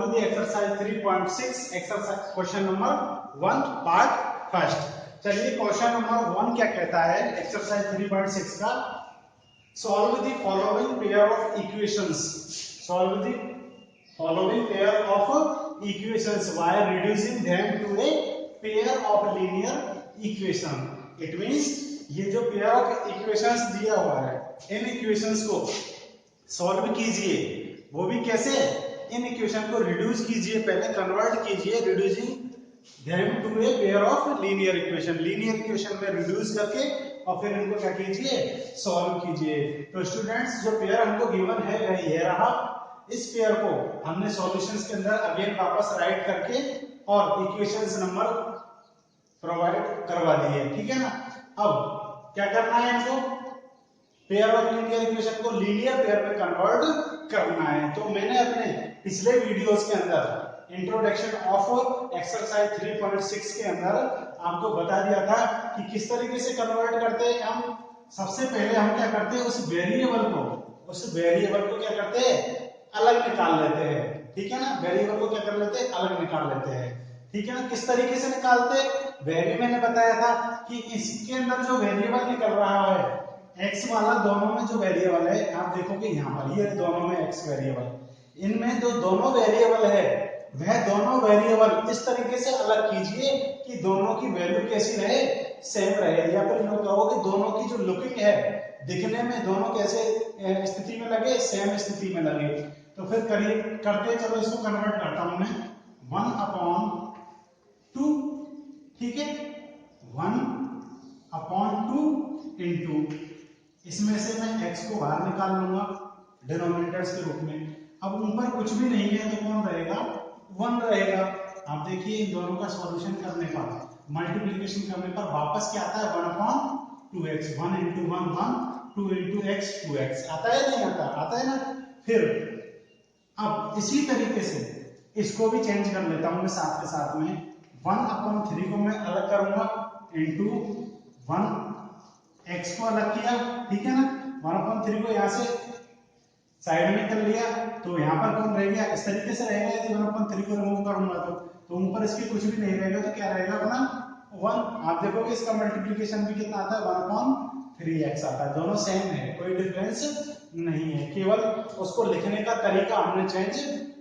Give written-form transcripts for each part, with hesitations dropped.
Solve the exercise 3.6 exercise question number 1 part first. चलिए question number 1 क्या कहता है एक्सरसाइज 3.6 का. Solve the following pair of equations. Solve the following pair of equations by reducing them to a pair of linear equation. It means ये जो pair of equations दिया हुआ है इन equations को सॉल्व कीजिए. वो भी कैसे? इन इक्वेशन को रिड्यूस कीजिए, पहले कन्वर्ट कीजिए reducing them to a pair of linear equation. Linear equation में रिड्यूस करके और फिर इनको क्या कीजिए, सॉल्व कीजिए. तो स्टूडेंट्स जो पेयर हमको गिवन है वही है रहा. इस पेयर को हमने सॉल्यूशंस के अंदर अगेन वापस राइट करके और इक्वेशंस नंबर प्रोवाइड करवा दिए. ठीक है ना. अब क्या करना है हमको, पेयर ऑफ लीनियर इक्वेशन को लीनियर पेयर में कन्वर्ट करना है. तो मैंने अपने पिछले वीडियोस के अंदर इंट्रोडक्शन ऑफ एक्सरसाइज 3.6 के अंदर आपको बता दिया था कि किस तरीके से कन्वर्ट करते हैं हम. सबसे पहले हम क्या करते हैं, उस वेरिएबल को क्या करते हैं, अलग निकाल लेते हैं. ठीक है ना. वेरिएबल को क्या कर लेते हैं, अलग निकाल लेते हैं. ठीक है ना. किस तरीके से निकालते हैं, वेरिएबल मैंने बताया था कि इसके अंदर जो वेरिएबल निकल रहा है x वाला, दोनों में जो वेरिएबल है आप देखोगे यहाँ पर ये दोनों में x वेरिएबल, इनमें जो दोनों वेरिएबल है वह दोनों वेरिएबल इस तरीके से अलग कीजिए कि दोनों की वैल्यू कैसी रहे, सेम रहे. या फिर यूं कहो कि दोनों की जो लुकिंग है, दिखने में दोनों कैसे स्थिति में लगे, सेम स्थिति में लगे. तो फिर करिए करते, चलो इसको कन्वर्ट करता हूं मैं 1/2. ठीक है. 1/2 इंटू, इसमें से मैं x को बाहर निकाल लूंगा डिनोमिनेटर्स के रूप में. अब ऊपर कुछ भी नहीं है तो कौन रहेगा, 1 रहेगा. आप देखिए इन दोनों का सॉल्यूशन करने पर, मल्टीप्लिकेशन करने पर वापस क्या आता है, 1/2x. 1 into 1 1, 2 into x 2x आता है, नहीं आता, आता है ना. फिर अब इसी तरीके से इसको भी चेंज कर लेता हूं मैं साथ के साथ में. 1/3 को मैं अलग करूंगा इंटू 1, x को अलग किया. ठीक है ना. 1/3 को यहाँ से साइड में कर लिया तो यहाँ पर कौन रह गया, इस तरीके से रहेगा. यदि 1/3 को रिमूव करूंगा तो ऊपर इसके कुछ भी नहीं रहेगा, तो क्या रहेगा अपना 1. आप देखोगे इसका मल्टीप्लिकेशन भी कितना आता है, 1/3x आता है. दोनों सेम है, कोई डिफरेंस नहीं है, केवल उसको लिखने का तरीका हमने चेंज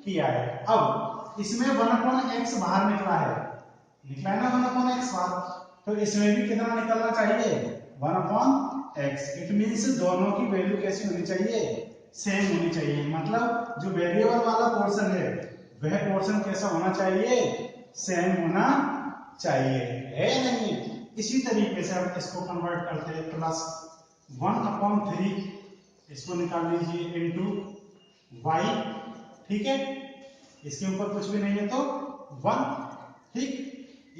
किया है. अब इसमें 1/x बाहर निकला है ना, 1/x बाहर, तो इसमें भी कितना निकलना चाहिए, 1/x. इट मींस दोनों की वैल्यू कैसी होनी चाहिए, सेम होनी चाहिए. मतलब जो वेरिएबल वाला पोर्शन है वह पोर्शन कैसा होना चाहिए, सेम होना चाहिए, है नहीं. इसी तरीके से हम इसको कन्वर्ट करते हैं. प्लस 1/3 इसको निकाल लीजिए इंटू y. ठीक है. इसके ऊपर कुछ भी नहीं है तो 1. ठीक.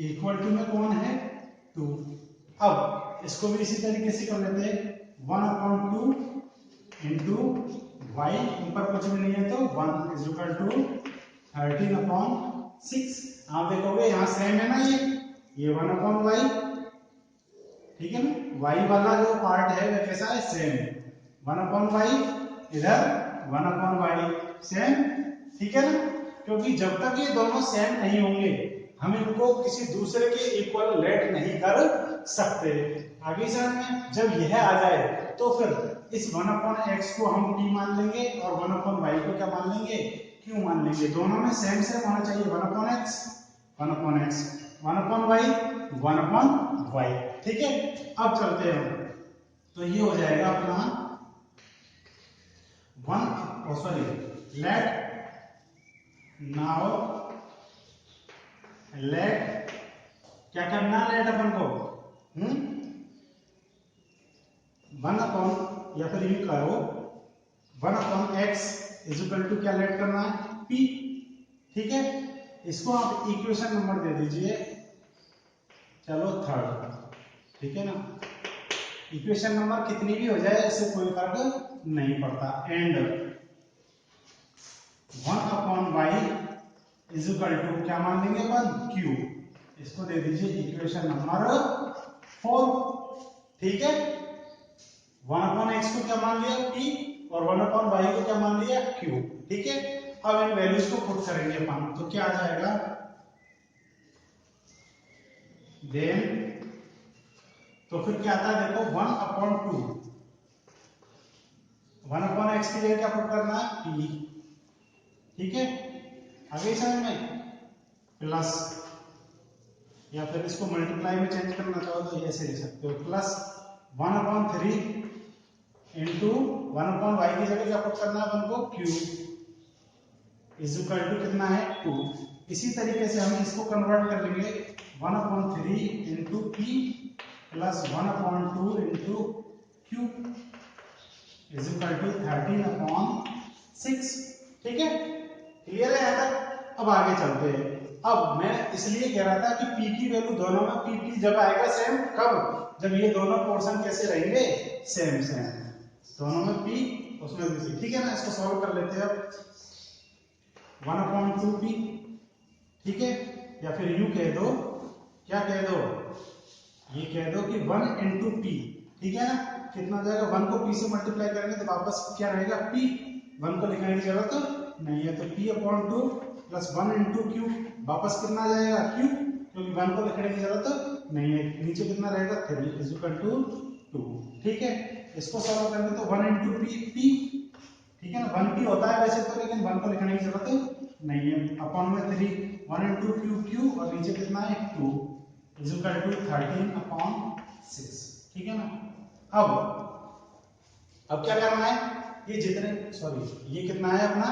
इक्वल टू में कौन है, 2. अब इसको भी इसी तरीके से कर लेते हैं. 1/2 इंटू y, ऊपर कुछ भी नहीं है तो 1 इज इक्वल टू 13/6. आप देखोगे यहाँ सेम है ना, ये 1/y. ठीक है ना. y वाला जो पार्ट है वह कैसा है, सेम 1/y, इधर 1/y सेम. ठीक है ना. क्योंकि जब तक ये दोनों सेम नहीं होंगे हम इनको किसी दूसरे के इक्वल लेट नहीं कर सकते. आगे साइड में जब यह आ जाए तो फिर इस 1/x को हम t मान लेंगे और 1/y को क्या मान लेंगे, q मान लेंगे. दोनों में सेम होना चाहिए, 1/x 1/x, 1/y 1/y. ठीक है. अब चलते हैं तो ये हो जाएगा अपना लेट क्या करना, लेट अपन को 1 या फिर यू करो 1/x इज इक्वल टू क्या लेट करना है, p. ठीक है. इसको आप इक्वेशन नंबर दे दीजिए, चलो 3rd. ठीक है ना. इक्वेशन नंबर कितनी भी हो जाए इससे कोई फर्क नहीं पड़ता. And 1/y is equal to क्या मान लेंगे अपन, q. इसको दे दीजिए इक्वेशन नंबर 4. ठीक है. 1/x को क्या मान लिया, p, और 1/y को क्या मान लिया, q. ठीक है. अब इन वैल्यूज को पुट करेंगे अपन, तो क्या आ जाएगा, देन तो फिर क्या आता है देखो 1/2, 1/x की जगह क्या पुट करना है, p, ठीक है, आगे समझ में, प्लस, या फिर इसको मल्टीप्लाई में चेंज करना चाहो तो ऐसे लिख सकते हो, प्लस 1/3 इंटू 1/y की जगह क्या पुट करना है अपन को, q इज इक्वल टू कितना है 2। इसी तरीके से हम इसको कन्वर्ट कर लेंगे 1/3 into p plus 1/2 into q is equal to 13/6, ठीक है, क्लियर है यहाँ तक। अब आगे चलते हैं। अब मैं इसलिए कह रहा था कि p की वैल्यू दोनों में p जब आएगा सेम, कब, जब ये दोनों पोर्शन कैसे रहेंगे, सेम सेम, दोनों में p उसमें भी, ठीक है ना। इसको सॉल्व कर लेते हैं अब, 1/2p, ठीक है, या फिर यूं कह दो, क्या कह दो, ये कह दो कि 1 इंटू p, ठीक है ना, कितना जाएगा, 1 को p से मल्टीप्लाई करेंगे तो वापस क्या रहेगा, p, 1 को लिखने की जरूरत नहीं है, तो p/2 प्लस 1 इंटू q, वापस कितना आ जाएगा, q, क्योंकि 1 को लिखने की जरूरत नहीं है, नीचे कितना रहेगा 3 इज इक्वल टू 2, ठीक है। इसको सॉल्व करेंगे तो 1 इंटू p, ठीक है ना, 1p होता है वैसे तो, लेकिन 1 को लिखने की जरूरत नहीं है, अपॉन में 3, 1 इंटू q और नीचे कितना है 2 इज इक्वल टू 13/6, ठीक है ना। अब क्या करना है, ये जितने, सॉरी ये कितना है अपना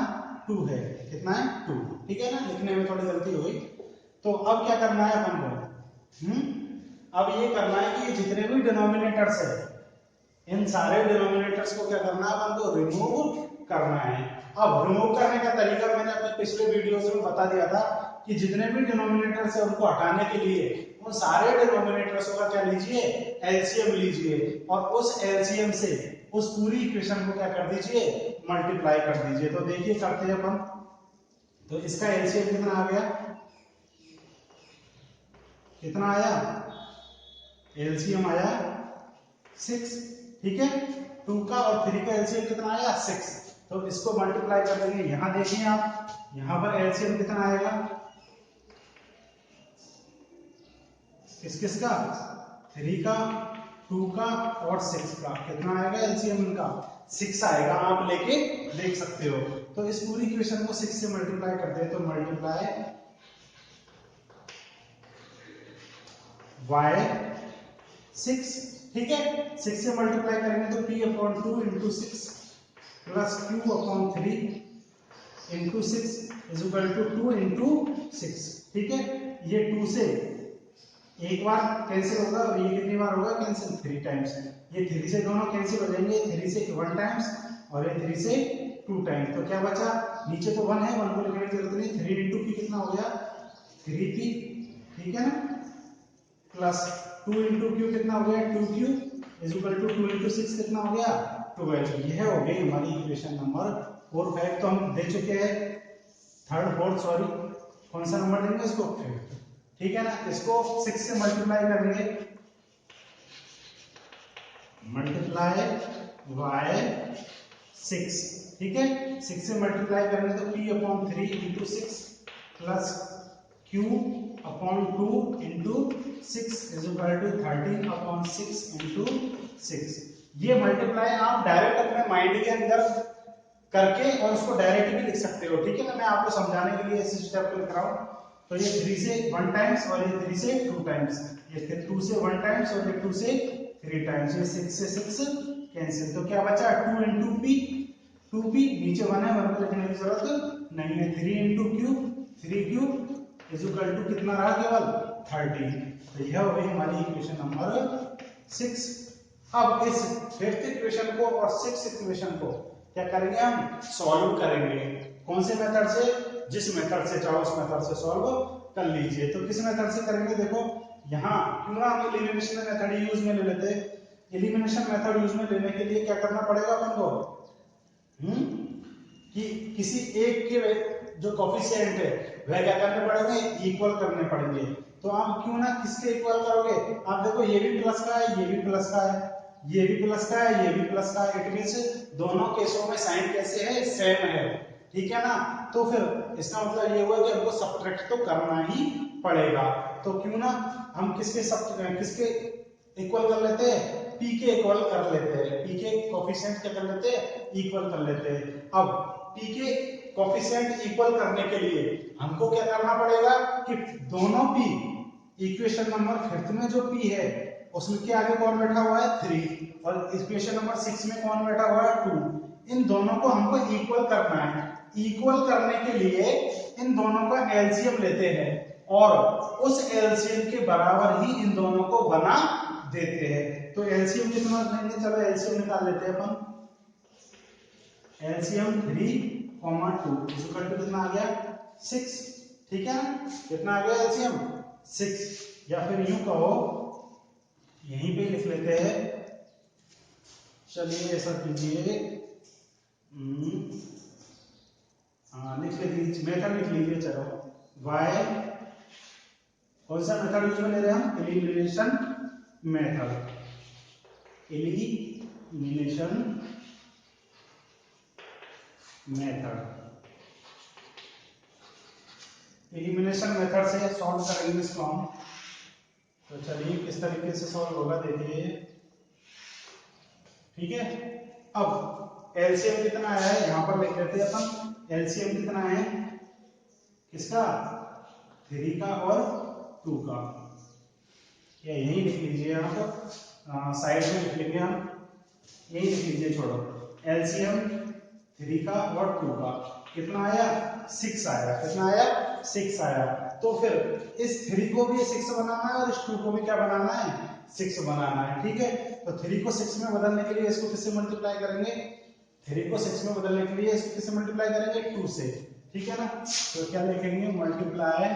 2 है, कितना है 2, ठीक है ना, लिखने में थोड़ी गलती हुई। तो अब क्या करना है अपन को, अब ये करना है कि ये जितने भी डिनोमिनेटर्स है, इन सारे डिनोमिनेटर्स को क्या करना है अपन को, रिमूव करना है। अब रिमूव करने का तरीका मैंने अपने पिछले वीडियोस में बता दिया था कि जितने भी डिनोमिनेटर्स है उनको हटाने के लिए उन सारे डिनोमिनेटर्स का क्या लीजिए, एलसीएम लीजिए, और उस एलसीएम से उस पूरी इक्वेशन को क्या कर दीजिए, मल्टीप्लाई कर दीजिए। तो देखिए करते हैं अपन, तो इसका एलसीएम कितना आ गया, कितना आया, एलसीएम आया 6, ठीक है, 2 का और 3 का एलसीएम कितना आया 6, तो इसको मल्टीप्लाई कर देंगे। यहां देखिए आप, यहां पर एलसीएम कितना आएगा, किस का, 3 का, 2 का और 6 का, कितना आएगा एलसीएम इनका 6 आएगा, आप लेके देख सकते हो। तो इस पूरी इक्वेशन को 6 से मल्टीप्लाई करते हैं, तो मल्टीप्लाई y6, ठीक है, 6 से मल्टीप्लाई करेंगे तो p/2 into 6 plus q/3 into 6 is equal to 2 into 6, ठीक है। ये 2 से एक बार कैंसिल होगा, ये कितनी बार होगा कैंसिल, 3 टाइम्स, ये 3 से दोनों कैंसिल हो जाएंगे, 3 से 1 टाइम्स और ये 3 से 2 टाइम्स, तो क्या बचा, नीचे तो 1 है, 1 को लिखने की जरूरत नहीं, 3 इंटू p कितना हो गया 3p, ठीक है ना, प्लस 2 इंटू q कितना हो गया 2q is equal to 2 into 6 कितना हो गया 12। यह हो गई हमारी इक्वेशन नंबर 4, 5 तो हम दे चुके हैं, थर्ड फोर्थ सॉरी, कौन सा नंबर देंगे इसको, फिफ्थ, ठीक है ना। इसको 6 से मल्टीप्लाई करेंगे, मल्टीप्लाई y6, ठीक है, 6 से मल्टीप्लाई करेंगे तो p/3 into 6 plus q/2 into 6 is equal to 13/6 into 6। ये मल्टीप्लाई आप डायरेक्ट अपने माइंड के अंदर करके और उसको डायरेक्ट भी लिख सकते हो, ठीक है ना, मैं आपको समझाने के लिए इस स्टेप को लिख रहा हूं। तो ये 3 से 1 टाइम्स और ये 3 से 2 टाइम्स, ये 2 से 1 टाइम्स और ये 2 से 3 टाइम्स, ये 6 से 6 कैंसिल, तो क्या बचा 2 इंटू p, 2p नीचे 1 है, 1 को लिखने की जरूरत नहीं है, 3 into q, 3q is equal to कितना रहा केवल 13। तो यह हो गई हमारी इक्वेशन नंबर 6। अब इस फिफ्थ इक्वेशन को और सिक्स्थ इक्वेशन को क्या करेंगे, हम सॉल्व करेंगे, कौन से मेथड से, जिस मेथड से चाहो उस मेथड से सॉल्व कर लीजिए। तो किस मेथड से करेंगे, देखो यहाँ क्यों ना हम एलिमिनेशन मेथड यूज में ले लेते। एलिमिनेशन मेथड यूज में लेने के लिए क्या करना पड़ेगा अपन को, कि किसी एक के जो कोफिशिएंट है वह क्या करने पड़ेंगे, इक्वल करने पड़ेंगे। तो आप क्यों ना किसके इक्वल करोगे, आप देखो ये भी प्लस का है, ये भी प्लस का है, ये भी प्लस का है, ये भी प्लस का है, इट मींस दोनों केसों में साइन कैसे है, सेम है, ठीक है ना। तो फिर इसका मतलब ये हुआ कि हमको सब्ट्रैक्ट तो करना ही पड़ेगा। तो क्यों ना हम किसके इक्वल कर लेते हैं, p के इक्वल कर लेते हैं, p के कोफिशिएंट क्या कर लेते हैं, इक्वल कर लेते हैं। अब p के कोफिशिएंट इक्वल करने के लिए हमको क्या करना पड़ेगा कि दोनों p, इक्वेशन नंबर 5 में जो p है उसमें के आगे कौन बैठा हुआ है 3, और इक्वेशन नंबर 6 में कौन बैठा हुआ है 2, इन दोनों को हमको इक्वल करना है। इक्वल करने के लिए इन दोनों का एलसीएम लेते हैं और उस एलसीएम के बराबर ही इन दोनों को बना देते हैं। तो एलसीएम कितना लेंगे, चलो एलसीएम निकाल लेते हैं अपन। एलसीएम 3, 2 इक्वल टू कितना आ गया 6, ठीक है ना। कितना आ गया एलसीएम 6, या फिर यूं कहो यहीं पे लिख लेते हैं, चलिए ऐसा कीजिए, लिख लीजिए, मेथड लिख लीजिए। चलो y, कौन सा मेथड यूज में ले रहे हैं हम, elimination method, elimination method, elimination method से सॉल्व करेंगे इसको हम। तो चलिए किस तरीके से सॉल्व होगा देखिए, ठीक है। अब एलसीएम कितना आया है यहां पर लिख लेते हैं अपन। एलसीएम कितना है किसका, 3 का और 2 का, या यही लिख लीजिए आप, साइड में लिख लेंगे हम, यही लिख लीजिए, छोड़ो। एलसीएम 3 का और 2 का कितना आया 6 आया, कितना आया 6 आया। तो फिर इस 3 को भी 6 बनाना है और इस 2 को भी क्या बनाना है 6 बनाना है, ठीक है। तो 3 को 6 में बदलने के लिए इसको किससे मल्टीप्लाई करेंगे, 3 को 6 में बदलने के लिए इसको किससे मल्टीप्लाई करेंगे 2 से, ठीक है ना। तो क्या लिखेंगे, मल्टीप्लाई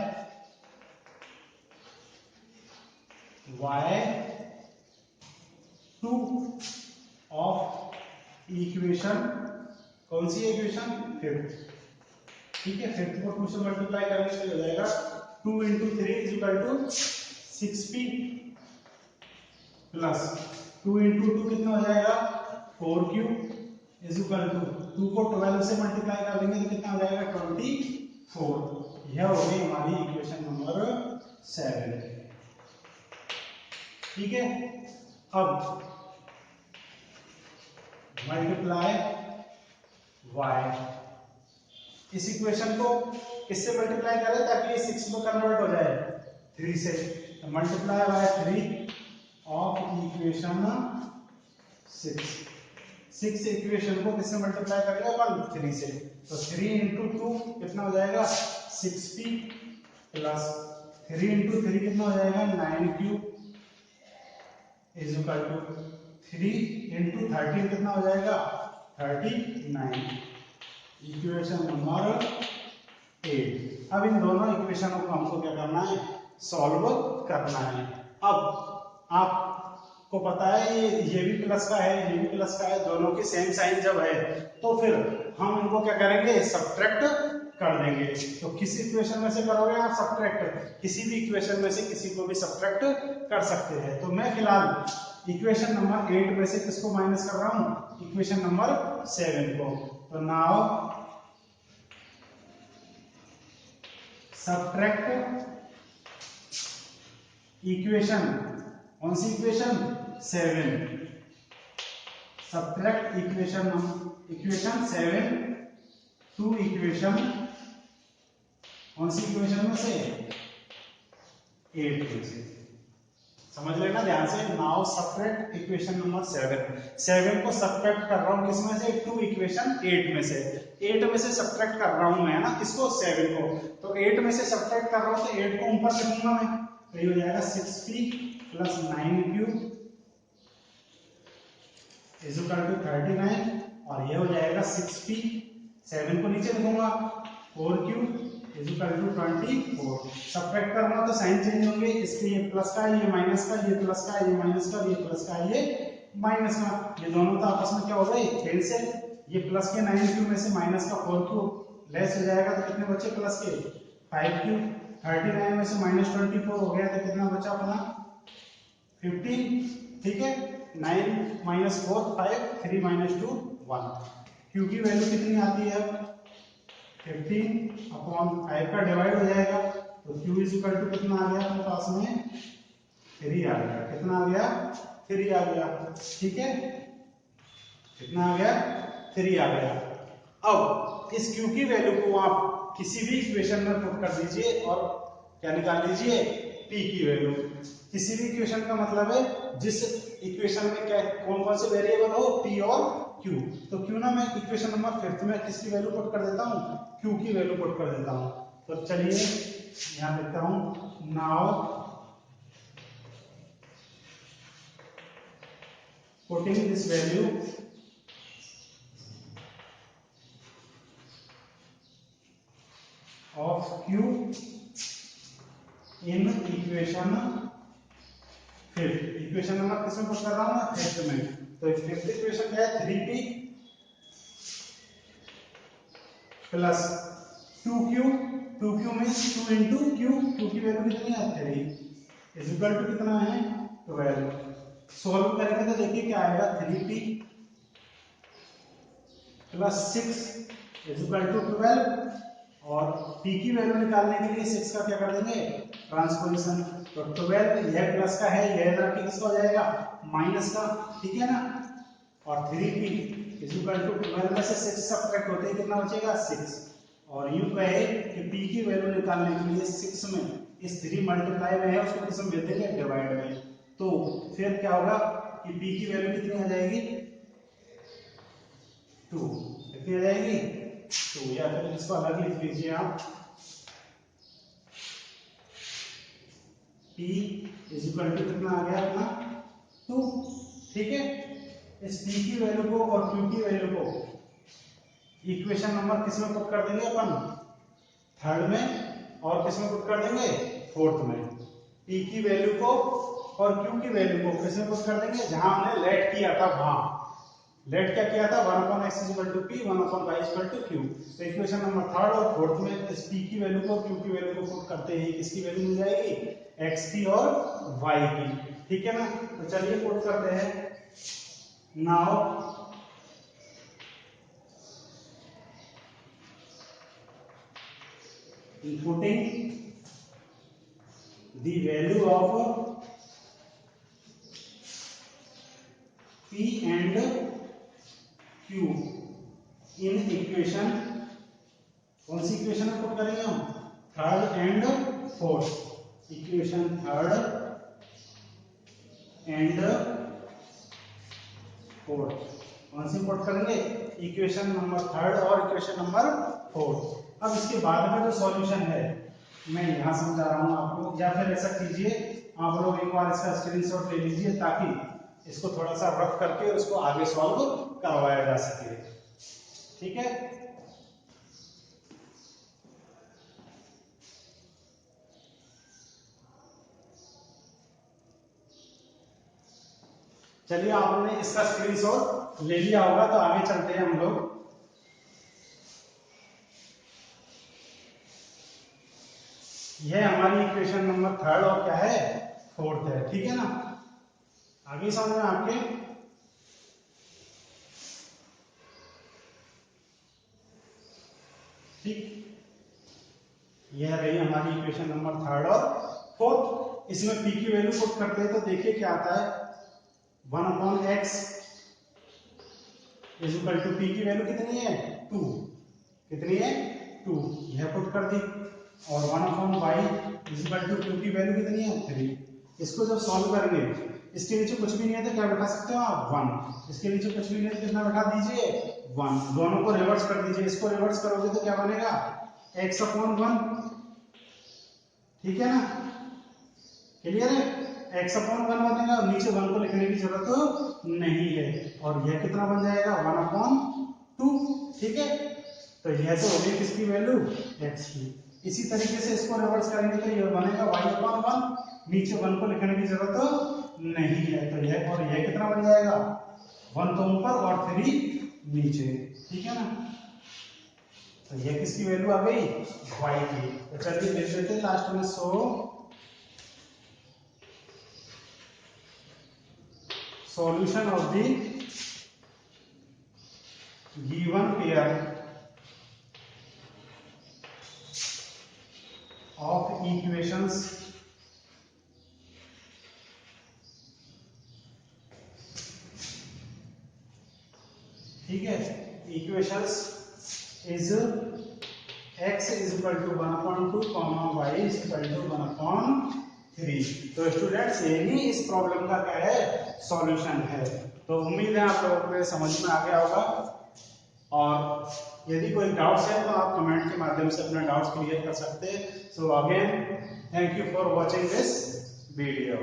y2 ऑफ इक्वेशन, कौन सी इक्वेशन 5th, ठीक है। 5th को 2 से मल्टीप्लाई करने से हो जाएगा 2 × 3 = 6p प्लस 2 × 2 कितना हो जाएगा 4q = 2 को 12 से मल्टीप्लाई कर देंगे तो कितना हो जाएगा 24। यह हो गई हमारी इक्वेशन नंबर 7, ठीक है। अब मल्टीप्लाई y, इस इक्वेशन को किससे मल्टीप्लाई करें ताकि ये 6 में कन्वर्ट हो जाए 3 से, तो multiply by 3 of equation 6 equation को किससे मल्टीप्लाई करेंगे अपन 3 से, तो 3 × 2 कितना हो जाएगा 6p प्लस 3 × 3 कितना हो जाएगा 9q = 3 × 13 कितना हो जाएगा 39, इक्वेशन नंबर 8। अब इन दोनों इक्वेशनों को हमको क्या करना है सॉल्व करना है। अब आपको पता है ये भी प्लस का है, ये भी प्लस का है, दोनों की सेम साइन जब है तो फिर हम इनको क्या करेंगे सब्ट्रैक्ट कर देंगे। तो किस इक्वेशन में से करोगे आप सब्ट्रैक्ट, किसी भी इक्वेशन में से किसी को भी सब्ट्रैक्ट कर सकते हैं। तो मैं फिलहाल इक्वेशन नंबर 8 में से किसको माइनस कर रहा हूं, इक्वेशन नंबर 7 को। तो नाउ सब्ट्रैक्ट इक्वेशन, कौन सी equation 7, subtract equation 7 to equation, कौन सी इक्वेशन में से 8 में से, समझ लेना ध्यान से। नाउ सब्ट्रैक्ट इक्वेशन नंबर 7 को सब्ट्रैक्ट कर रहा हूं किसमें से, टू इक्वेशन 8 में से, 8 में से सब्ट्रैक्ट कर रहा हूं मैं ना इसको 7 को, तो 8 में से सब्ट्रैक्ट कर रहा हूं तो 8 को ऊपर लिखूंगा मैं, तो ये हो जाएगा 6p प्लस 9q = 39, और ये हो जाएगा 6p, 7 को नीचे लिखूंगा 4q = 24। सब्ट्रैक्ट करना तो साइन चेंज होंगे, इसके ये प्लस का ये माइनस का, ये प्लस का ये माइनस का, ये प्लस का ये माइनस का, ये दोनों तो आपस में क्या हो गए कैंसिल। ये प्लस के 9q में से माइनस का 4q लेस हो जाएगा तो कितने बचे प्लस के 5q, 39 में से -24 हो गया तो कितना बचा अपना 15, ठीक है। 9 - 4 5, 3 - 2 1, q की वैल्यू कितनी आती है 15 अपॉन 5 का डिवाइड हो जाएगा, तो q इज इक्वल टू कितना आ गया अपने पास में 3 आ गया। कितना आ गया 3 आ गया। ठीक है, कितना आ गया 3 आ गया। अब इस q की वैल्यू को आप किसी भी इक्वेशन में पुट कर दीजिए और क्या निकाल लीजिए p की वैल्यू। किसी भी इक्वेशन का मतलब है जिस इक्वेशन में क्या कौन कौन से वेरिएबल हो p और q। तो क्यों ना मैं इक्वेशन नंबर 5 में किसकी वैल्यू पुट कर देता हूँ q की वैल्यू पुट कर देता हूँ। तो चलिए यहाँ लिखता हूँ now putting this value of q in equation 5। Equation number किसमें पुट कर रहा हूँ मैं 5 में। तो फिफ्थ इक्वेशन क्या है 3p plus 2q means 2 into q की वैल्यू कितनी है 3 इज इक्वल टू कितना है 12। सॉल्व करेंगे तो देखिए क्या आएगा 3p plus 6 is equal to 12 और p की वैल्यू निकालने के लिए 6 का क्या कर देंगे ट्रांसपोजिशन। तो 12 यह प्लस का है, यह इधर के किसका हो जाएगा माइनस का। ठीक है ना, और 3p इज इक्वल टू 12 में से 6 सब्ट्रैक्ट होते ही कितना बचेगा 6। और यूं कहे कि p की वैल्यू निकालने के लिए 6 में इस 3 मल्टीप्लाई में है उसको किस में भेज देंगे डिवाइड में। तो फिर क्या होगा कि p की वैल्यू कितनी आ जाएगी 2। कितनी आ जाएगी 2, या फिर इसको अलग लिख लीजिए आप p इज इक्वल टू कितना आ गया अपना 2। ठीक है, इस p की वैल्यू को और q की वैल्यू को इक्वेशन नंबर किस में पुट कर देंगे अपन थर्ड में और किस में पुट कर देंगे फोर्थ में। p की वैल्यू को और q की वैल्यू को किस में पुट कर देंगे जहां हमने लेट किया था वहां। लेट क्या किया था 1/x = p 1/y = q। तो इक्वेशन नंबर थर्ड और फोर्थ में इस p की वैल्यू को q की वैल्यू को पुट करते ही किसकी वैल्यू मिल जाएगी x की और y की। ठीक है ना, तो चलिए पुट करते हैं। Now putting the value of p and q in equation, कौन सी इक्वेशन में पुट करेंगे हम third and fourth. Equation third and fourth कौन सी पुट करेंगे इक्वेशन नंबर थर्ड और इक्वेशन नंबर फोर्थ। अब इसके बाद का जो सॉल्यूशन है मैं यहाँ समझा रहा हूँ आपको, या फिर ऐसा कीजिए आप लोग एक बार इसका स्क्रीनशॉट ले लीजिए ताकि इसको थोड़ा सा रफ करके उसको आगे सॉल्व करवाया जा सके। ठीक है, चलिए आपने इसका स्क्रीनशॉट ले लिया होगा तो आगे चलते हैं हम लोग। यह हमारी इक्वेशन नंबर थर्ड और क्या है फोर्थ है। ठीक है ना, आगे समझ में आपके। ठीक, यह रही हमारी इक्वेशन नंबर थर्ड और फोर्थ। इसमें p की वैल्यू पुट करते हैं तो देखिए क्या आता है 1/x is equal to p की वैल्यू कितनी है 2। कितनी है 2, यह पुट कर दी। और 1/y is equal to q की वैल्यू कितनी है 3। इसको जब सॉल्व करेंगे इसके नीचे कुछ भी नहीं है तो क्या बैठा सकते हो आप 1। इसके नीचे कुछ भी नहीं है तो कितना बैठा दीजिए 1। दोनों को रिवर्स कर दीजिए, इसको रिवर्स करोगे तो क्या बनेगा x/1। ठीक है ना, क्लियर है, x/1 बनेगा और नीचे 1 को लिखने की जरूरत नहीं है। और यह कितना बन जाएगा 1/2। ठीक है, तो यह तो हो गई किसकी वैल्यू x की। इसी तरीके से इसको रिवर्स करेंगे तो यह बनेगा y/1। नीचे 1 को लिखने की जरूरत नहीं है, तो यह और यह कितना बन जाएगा 1 तो ऊपर और 3 नीचे। ठीक है ना, तो यह किसकी वैल्यू आ गई y की। तो चलिए लिख देते हैं लास्ट में। So solution of the given pair of equations ठीक है, equations is x is equal to 1/2 y is equal to 1/3। तो स्टूडेंट्स यही इस प्रॉब्लम का क्या है, सॉल्यूशन है। तो उम्मीद है आप लोगों को समझ में आ गया होगा, और यदि कोई डाउट्स है तो आप कमेंट के माध्यम से अपना डाउट्स क्लियर कर सकते हैं। So again thank you for watching this video.